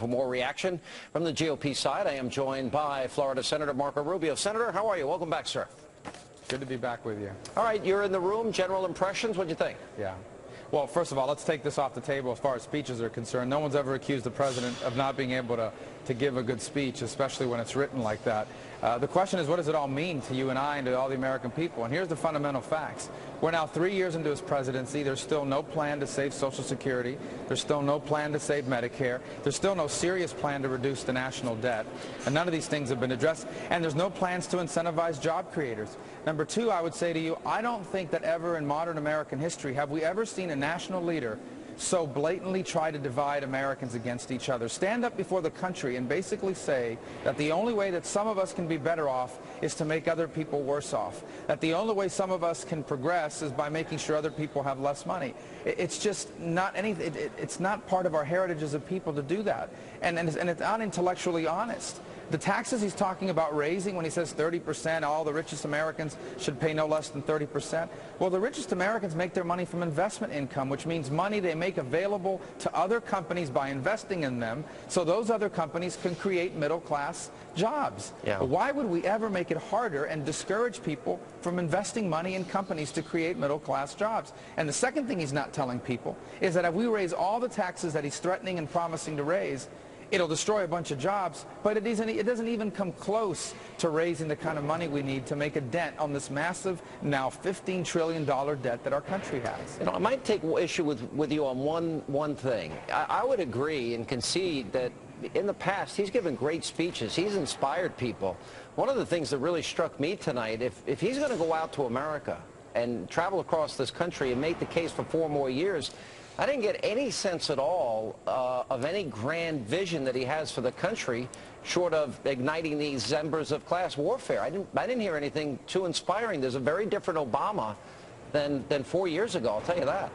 For more reaction from the GOP side, I am joined by Florida Senator Marco Rubio. Senator, how are you? Welcome back, sir. Good to be back with you. All right, you're in the room. General impressions, what do you think? Yeah. Well, first of all, let's take this off the table as far as speeches are concerned. No one's ever accused the president of not being able to give a good speech, especially when it's written like that. The question is, what does it all mean to you and I and to all the American people? And here's the fundamental facts. We're now 3 years into his presidency. There's still no plan to save Social Security. There's still no plan to save Medicare. There's still no serious plan to reduce the national debt. And none of these things have been addressed. And there's no plans to incentivize job creators. Number two, I would say to you, I don't think that ever in modern American history have we ever seen a national leader so blatantly try to divide Americans against each other. Stand up before the country and basically say that the only way that some of us can be better off is to make other people worse off. That the only way some of us can progress is by making sure other people have less money. It's just not anything. It's not part of our heritage as a people to do that. And it's unintellectually honest. The taxes he's talking about raising when he says 30%, all the richest Americans should pay no less than 30%. Well, the richest Americans make their money from investment income, which means money they make available to other companies by investing in them, so those other companies can create middle-class jobs. Yeah. Why would we ever make it harder and discourage people from investing money in companies to create middle-class jobs? And the second thing he's not telling people is that if we raise all the taxes that he's threatening and promising to raise, it'll destroy a bunch of jobs, but it doesn't even come close to raising the kind of money we need to make a dent on this massive, now $15 trillion debt that our country has. You know, I might take issue with you on one thing. I would agree and concede that in the past, he's given great speeches. He's inspired people. One of the things that really struck me tonight, if he's going to go out to America and travel across this country and make the case for 4 more years, I didn't get any sense at all of any grand vision that he has for the country, short of igniting these embers of class warfare. I didn't hear anything too inspiring. There's a very different Obama than 4 years ago, I'll tell you that.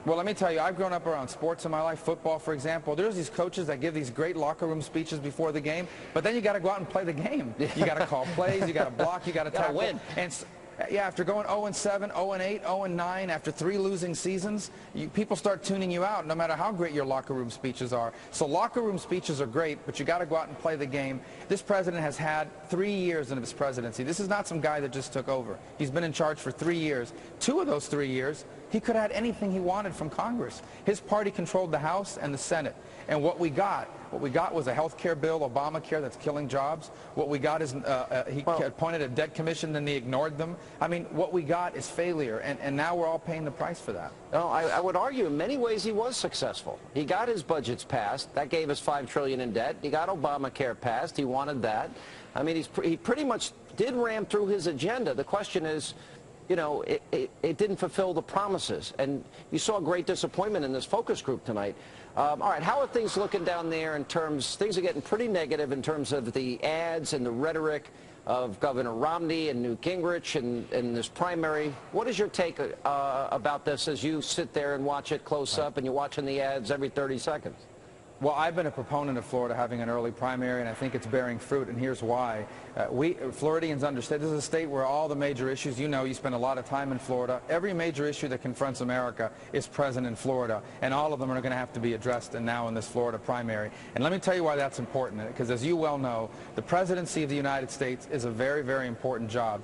Well, let me tell you, I've grown up around sports in my life, football, for example. There's these coaches that give these great locker room speeches before the game, but then you got to go out and play the game. You got to call plays, you got to block, you got to tackle. Win. And yeah, after going 0-7, 0-8, 0-9, after 3 losing seasons, people start tuning you out no matter how great your locker room speeches are. So locker room speeches are great, but you got to go out and play the game. This president has had 3 years into his presidency. This is not some guy that just took over. He's been in charge for 3 years. 2 of those 3 years, he could have had anything he wanted from Congress. His party controlled the House and the Senate. And what we got was a health care bill, Obamacare, that's killing jobs. What we got is he appointed a debt commission, then he ignored them. I mean, what we got is failure, and now we're all paying the price for that. No, I would argue in many ways he was successful. He got his budgets passed. That gave us $5 trillion in debt. He got Obamacare passed. He wanted that. I mean, he pretty much did ram through his agenda. The question is, you know, it didn't fulfill the promises. And you saw great disappointment in this focus group tonight. All right, how are things looking down there in terms, things are getting pretty negative in terms of the ads and the rhetoric of Governor Romney and Newt Gingrich and this primary. What is your take about this as you sit there and watch it close up and you're watching the ads every 30 seconds? Well, I've been a proponent of Florida having an early primary, and I think it's bearing fruit, and here's why. We Floridians understand this is a state where all the major issues, you know, you spend a lot of time in Florida. Every major issue that confronts America is present in Florida, and all of them are going to have to be addressed now in this Florida primary. And let me tell you why that's important, because as you well know, the presidency of the United States is a very, very important job.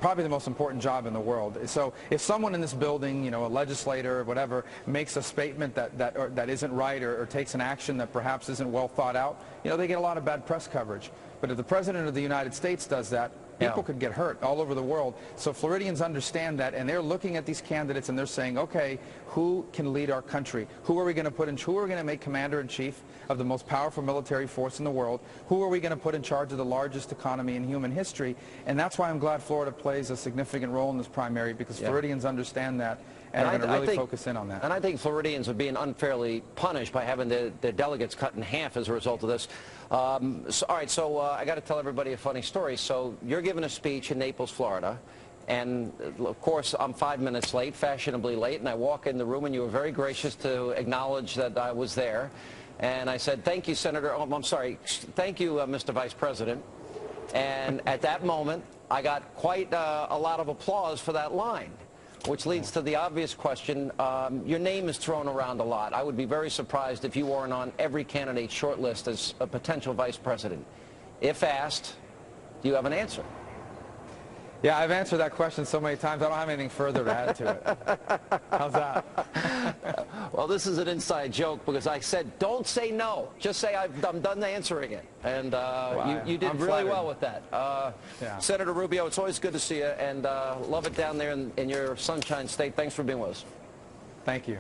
Probably the most important job in the world. So if someone in this building, you know, a legislator or whatever, makes a statement that isn't right or takes an action that perhaps isn't well thought out, you know, they get a lot of bad press coverage. But if the President of the United States does that, people could get hurt all over the world. So Floridians understand that, and they're looking at these candidates and they're saying, okay, who can lead our country? Who are we going to put in? Who are we going to make commander-in-chief of the most powerful military force in the world? Who are we going to put in charge of the largest economy in human history? And that's why I'm glad Florida plays a significant role in this primary, because Floridians understand that and are going to really focus in on that. And I think Floridians are being unfairly punished by having their delegates cut in half as a result of this. All right, so I got to tell everybody a funny story. So you're giving a speech in Naples, Florida, and of course I'm 5 minutes late, fashionably late, and I walk in the room and you were very gracious to acknowledge that I was there. And I said, thank you, Senator. Oh, I'm sorry. Thank you, Mr. Vice President. And at that moment, I got quite a lot of applause for that line. which leads to the obvious question. Your name is thrown around a lot. I would be very surprised if you weren't on every candidate's short list as a potential vice president. If asked, do you have an answer? Yeah, I've answered that question so many times, I don't have anything further to add to it. How's that? Well, this is an inside joke because I said, don't say no. Just say I'm done answering it. And you did really well with that. Yeah. Senator Rubio, it's always good to see you, and love it down there in your Sunshine State. Thanks for being with us. Thank you.